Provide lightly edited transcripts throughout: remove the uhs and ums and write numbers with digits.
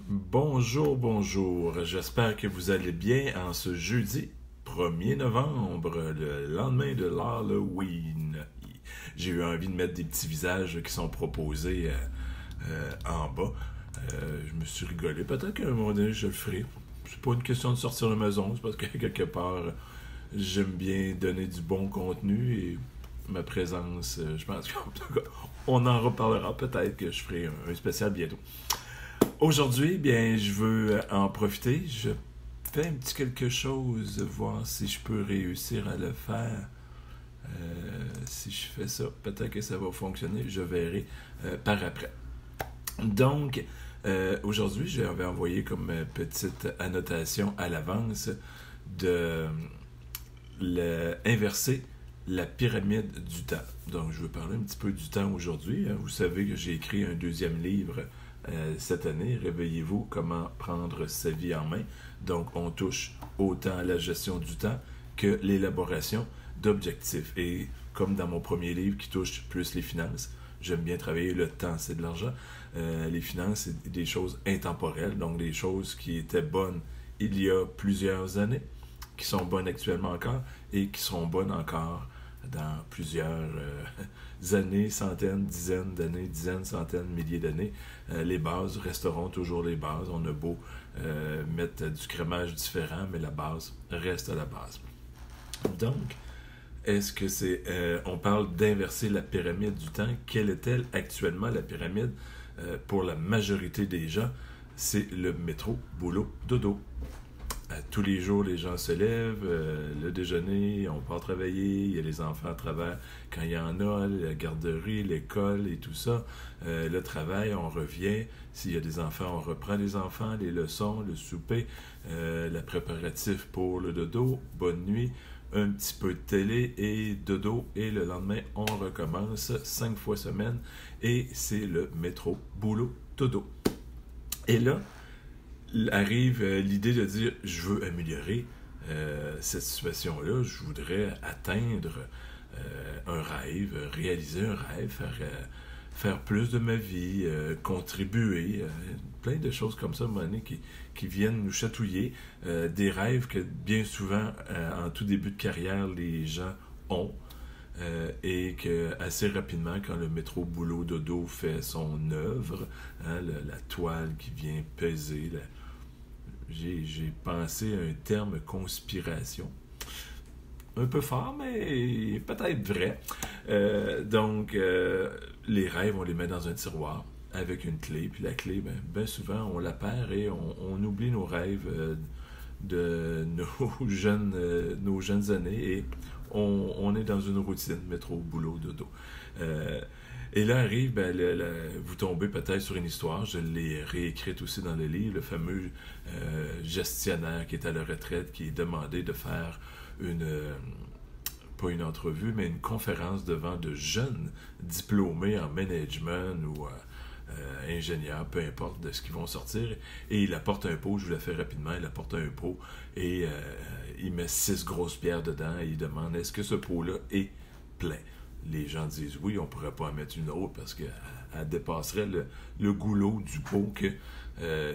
Bonjour, bonjour. J'espère que vous allez bien en ce jeudi 1er novembre, le lendemain de l'Halloween. J'ai eu envie de mettre des petits visages qui sont proposés en bas. Je me suis rigolé. Peut-être qu'à un moment donné, je le ferai. C'est pas une question de sortir de la maison, c'est parce que quelque part, j'aime bien donner du bon contenu et ma présence, je pense qu'en tout cas, on en reparlera. Peut-être que je ferai un spécial bientôt. Aujourd'hui, bien, je veux en profiter. Je fais un petit quelque chose, voir si je peux réussir à le faire. Si je fais ça, peut-être que ça va fonctionner. Je verrai par après. Donc, aujourd'hui, j'avais envoyé comme petite annotation à l'avance de inverser la pyramide du temps. Donc, je veux parler un petit peu du temps aujourd'hui. Vous savez que j'ai écrit un deuxième livre cette année, Réveillez-vous, comment prendre sa vie en main. Donc, on touche autant à la gestion du temps que l'élaboration d'objectifs. Et comme dans mon premier livre qui touche plus les finances, j'aime bien travailler le temps, c'est de l'argent. Les finances, c'est des choses intemporelles, donc des choses qui étaient bonnes il y a plusieurs années, qui sont bonnes actuellement encore et qui seront bonnes encore dans plusieurs années, centaines, dizaines d'années, centaines, milliers d'années. Les bases resteront toujours les bases. On a beau mettre du crémage différent, mais la base reste la base. Donc, est-ce que c'est... on parle d'inverser la pyramide du temps. Quelle est-elle actuellement, la pyramide? Pour la majorité des gens, c'est le métro, boulot, dodo. Tous les jours, les gens se lèvent, le déjeuner, on part travailler, il y a les enfants à travers quand il y en a, la garderie, l'école et tout ça. Le travail, on revient. S'il y a des enfants, on reprend les enfants, les leçons, le souper, le préparatif pour le dodo, bonne nuit, un petit peu de télé et dodo. Et le lendemain, on recommence 5 fois semaine et c'est le métro, boulot, dodo. Et là, arrive l'idée de dire je veux améliorer cette situation-là, je voudrais atteindre un rêve, réaliser un rêve, faire plus de ma vie, contribuer, plein de choses comme ça, à un moment donné, qui viennent nous chatouiller, des rêves que bien souvent, en tout début de carrière, les gens ont. Et que assez rapidement, quand le métro boulot dodo fait son œuvre, hein, la toile qui vient peser, j'ai pensé à un terme conspiration. Un peu fort, mais peut-être vrai. Donc, les rêves, on les met dans un tiroir avec une clé, puis la clé, ben souvent, on la perd et on oublie nos rêves de nos jeunes années et on est dans une routine, métro, boulot, dodo. Et là arrive, vous tombez peut-être sur une histoire, je l'ai réécrite aussi dans le livre, le fameux gestionnaire qui est à la retraite, qui est demandé de faire pas une entrevue, mais une conférence devant de jeunes diplômés en management ou ingénieurs, peu importe de ce qu'ils vont sortir. Et il apporte un pot, je vous la fais rapidement, il apporte un pot et il met 6 grosses pierres dedans et il demande est-ce que ce pot-là est plein? Les gens disent oui, on ne pourrait pas en mettre une autre parce qu'elle dépasserait le goulot du pot qui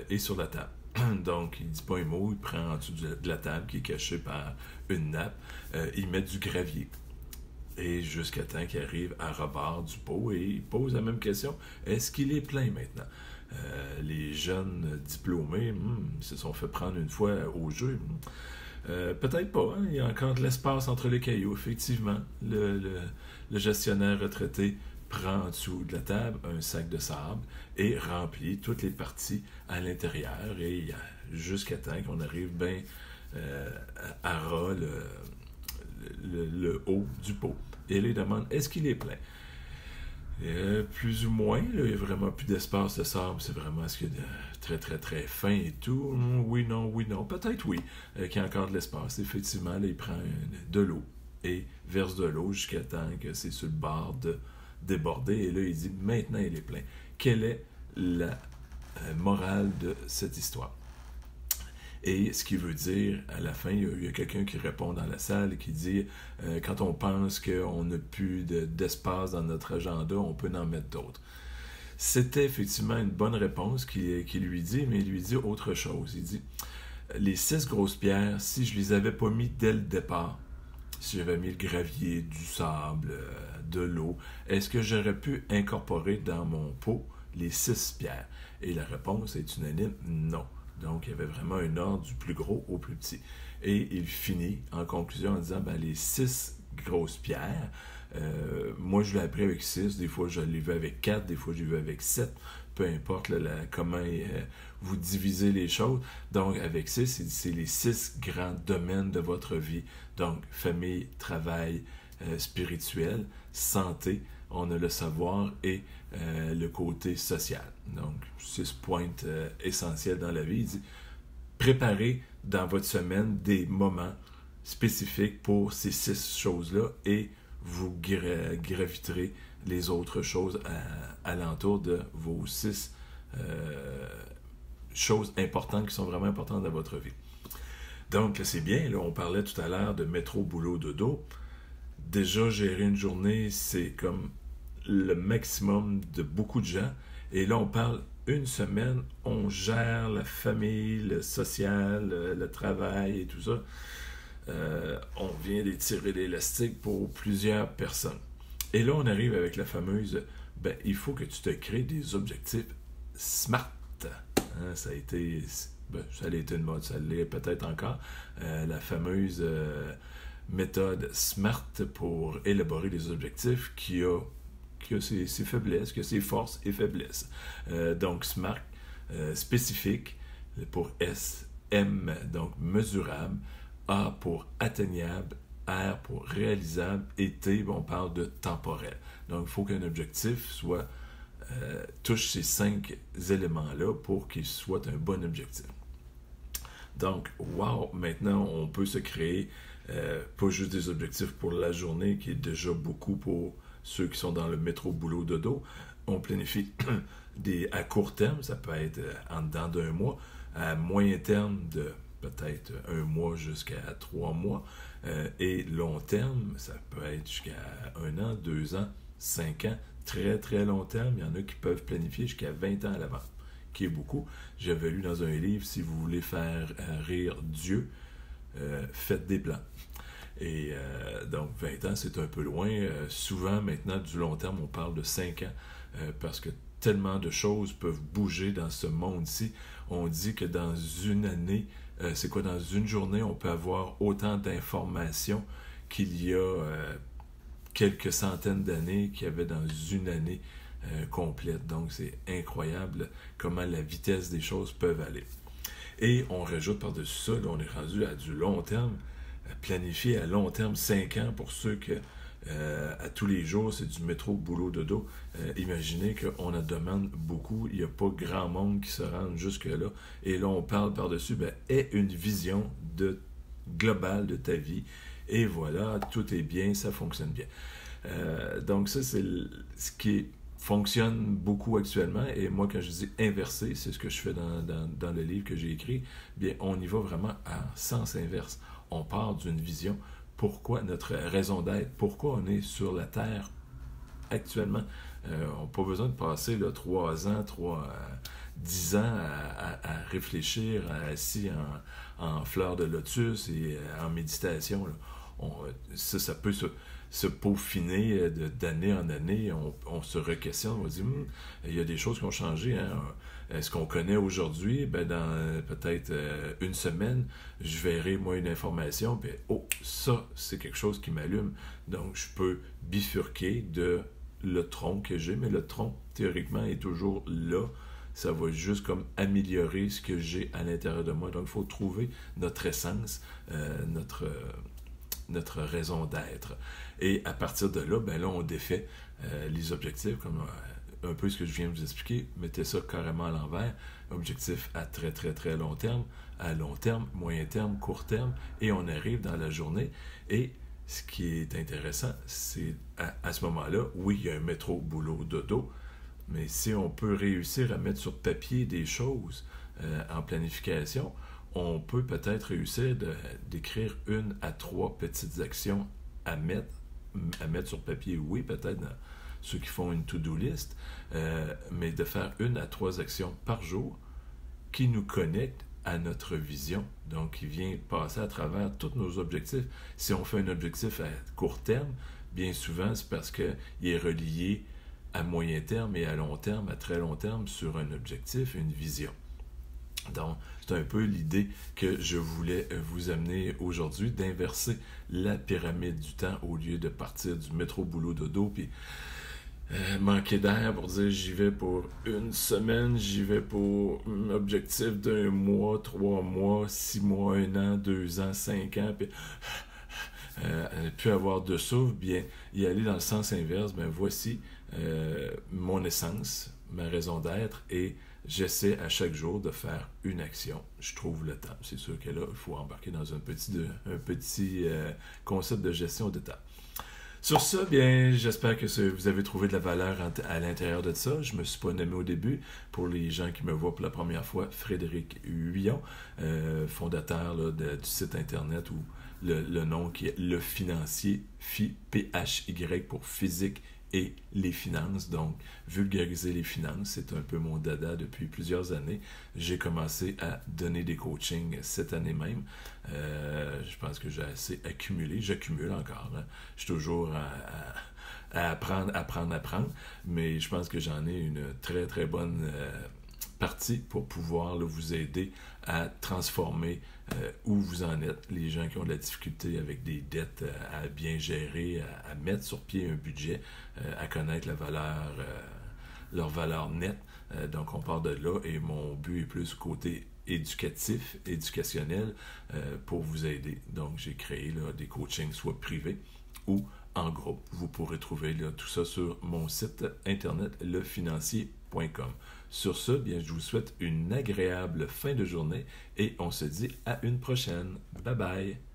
est sur la table. Donc, il ne dit pas un mot, il prend en dessous de la table qui est cachée par une nappe, il met du gravier. Et jusqu'à temps qu'il arrive à rebord du pot et il pose la même question. Est-ce qu'il est plein maintenant? Les jeunes diplômés se sont fait prendre une fois au jeu. Peut-être pas, hein? Il y a encore de l'espace entre les cailloux, effectivement. Le gestionnaire retraité prend en dessous de la table un sac de sable et remplit toutes les parties à l'intérieur et jusqu'à temps qu'on arrive bien à ras le haut du pot. Et là, il demande, est-ce qu'il est plein? Plus ou moins, là, il n'y a vraiment plus d'espace de sable, c'est vraiment ce qu'il y a de très très très fin et tout. Oui, non, peut-être oui, qu'il y a encore de l'espace. Effectivement, là, il prend de l'eau et verse de l'eau jusqu'à temps que c'est sur le bord de déborder. Et là, il dit, maintenant il est plein. Quelle est la morale de cette histoire? Et ce qui veut dire, à la fin, il y a quelqu'un qui répond dans la salle et qui dit quand on pense qu'on n'a plus d'espace dans notre agenda, on peut en mettre d'autres. C'était effectivement une bonne réponse qu'il lui dit, mais il lui dit autre chose. Il dit, les 6 grosses pierres, si je les avais pas mis dès le départ, si j'avais mis le gravier, du sable, de l'eau, est-ce que j'aurais pu incorporer dans mon pot les 6 pierres? Et la réponse est unanime, non. Donc, il y avait vraiment un ordre du plus gros au plus petit. Et il finit en conclusion en disant, les 6 grosses pierres, moi je l'ai appris avec 6, des fois je l'ai vu avec 4, des fois je l'ai vu avec 7, peu importe comment vous divisez les choses. Donc avec 6, c'est les 6 grands domaines de votre vie. Donc famille, travail, spirituel, santé, on a le savoir et le côté social. Donc 6 points essentiels dans la vie. Il dit, préparez dans votre semaine des moments spécifiques pour ces 6 choses-là et vous graviterez les autres choses alentour de vos 6 choses importantes qui sont vraiment importantes dans votre vie. Donc, c'est bien, là, on parlait tout à l'heure de métro, boulot, dodo. Déjà, gérer une journée, c'est comme le maximum de beaucoup de gens. Et là, on parle une semaine, on gère la famille, le social, le travail et tout ça. On vient d'étirer l'élastique pour plusieurs personnes. Et là, on arrive avec la fameuse, il faut que tu te crées des objectifs SMART. Hein, ça a été une mode, ça l'est peut-être encore. La fameuse méthode SMART pour élaborer des objectifs qui a ses faiblesses, qui a ses forces et faiblesses. Donc, SMART, spécifique pour S, M, donc mesurable, A pour atteignable, R pour réalisable et T, on parle de temporel. Donc, il faut qu'un objectif touche ces 5 éléments-là pour qu'il soit un bon objectif. Donc, maintenant, on peut se créer pas juste des objectifs pour la journée, qui est déjà beaucoup pour ceux qui sont dans le métro, boulot, dodo. On planifie à court terme, ça peut être en dedans d'un mois, à moyen terme de peut-être 1 mois jusqu'à 3 mois, et long terme, ça peut être jusqu'à 1 an, 2 ans, 5 ans, très très long terme. Il y en a qui peuvent planifier jusqu'à 20 ans à l'avance, qui est beaucoup. J'avais lu dans un livre, si vous voulez faire rire Dieu, faites des plans. Et donc 20 ans, c'est un peu loin. Souvent, maintenant, du long terme, on parle de 5 ans, parce que tellement de choses peuvent bouger dans ce monde-ci. On dit que dans une année, dans une journée, on peut avoir autant d'informations qu'il y a quelques centaines d'années qu'il y avait dans une année complète. Donc, c'est incroyable comment la vitesse des choses peuvent aller. Et on rajoute par-dessus ça, là, on est rendu à du long terme, planifier à long terme 5 ans pour ceux que à tous les jours, c'est du métro, boulot, dodo. Imaginez qu'on en demande beaucoup, il n'y a pas grand monde qui se rende jusque-là. Et là, on parle par-dessus, aie une vision globale de ta vie. Et voilà, tout est bien, ça fonctionne bien. Donc ça, c'est ce qui fonctionne beaucoup actuellement. Et moi, quand je dis inverser, c'est ce que je fais dans le livre que j'ai écrit, bien, on y va vraiment en sens inverse. On part d'une vision. Pourquoi notre raison d'être, pourquoi on est sur la Terre actuellement. On n'a pas besoin de passer 3 ans, 10 ans à réfléchir assis en fleurs de lotus et en méditation. Ça peut se peaufiner d'année en année. On se re-questionne, on dit il y a des choses qui ont changé. Hein? Est-ce qu'on connaît aujourd'hui? Dans peut-être une semaine, je verrai moi une information, puis ça, c'est quelque chose qui m'allume. Donc, je peux bifurquer de le tronc que j'ai, mais le tronc, théoriquement, est toujours là. Ça va juste comme améliorer ce que j'ai à l'intérieur de moi. Donc, il faut trouver notre essence, notre raison d'être. Et à partir de là, là, on défait les objectifs, comme un peu ce que je viens de vous expliquer. Mettez ça carrément à l'envers. Objectif à très, très, très long terme, à long terme, moyen terme, court terme, et on arrive dans la journée. Et ce qui est intéressant, c'est à ce moment-là, oui, il y a un métro, boulot, dodo, mais si on peut réussir à mettre sur papier des choses en planification, on peut peut-être réussir d'écrire 1 à 3 petites actions à mettre sur papier. Oui, peut-être ceux qui font une to-do list, mais de faire 1 à 3 actions par jour qui nous connectent à notre vision, donc qui vient passer à travers tous nos objectifs. Si on fait un objectif à court terme, bien souvent, c'est parce qu'il est relié à moyen terme et à long terme, à très long terme, sur un objectif, une vision. Donc, c'est un peu l'idée que je voulais vous amener aujourd'hui, d'inverser la pyramide du temps au lieu de partir du métro boulot dodo, puis manquer d'air pour dire j'y vais pour 1 semaine, j'y vais pour un objectif d'1 mois, 3 mois, 6 mois, 1 an, 2 ans, 5 ans, puis puis avoir de souffle, bien y aller dans le sens inverse, ben voici mon essence, ma raison d'être, et j'essaie à chaque jour de faire une action. Je trouve le temps. C'est sûr que là, il faut embarquer dans un petit concept de gestion de temps. Sur ça, bien, j'espère que vous avez trouvé de la valeur à l'intérieur de ça. Je ne me suis pas nommé au début. Pour les gens qui me voient pour la première fois, Frédéric Huillon, fondateur là, du site Internet où le nom qui est Le Financier, PHY pour physique et les finances. Donc, vulgariser les finances, c'est un peu mon dada depuis plusieurs années. J'ai commencé à donner des coachings cette année même. Je pense que j'ai assez accumulé. J'accumule encore. Hein. Je suis toujours à apprendre. Mais je pense que j'en ai une très, très bonne partie pour pouvoir là, vous aider à transformer où vous en êtes. Les gens qui ont de la difficulté avec des dettes à bien gérer, à mettre sur pied un budget, à connaître leur valeur nette. Donc, on part de là et mon but est plus côté éducationnel pour vous aider. Donc, j'ai créé là, des coachings soit privés ou en groupe. Vous pourrez trouver là, tout ça sur mon site internet lefinancier.com. Sur ce, bien, je vous souhaite une agréable fin de journée et on se dit à une prochaine. Bye bye!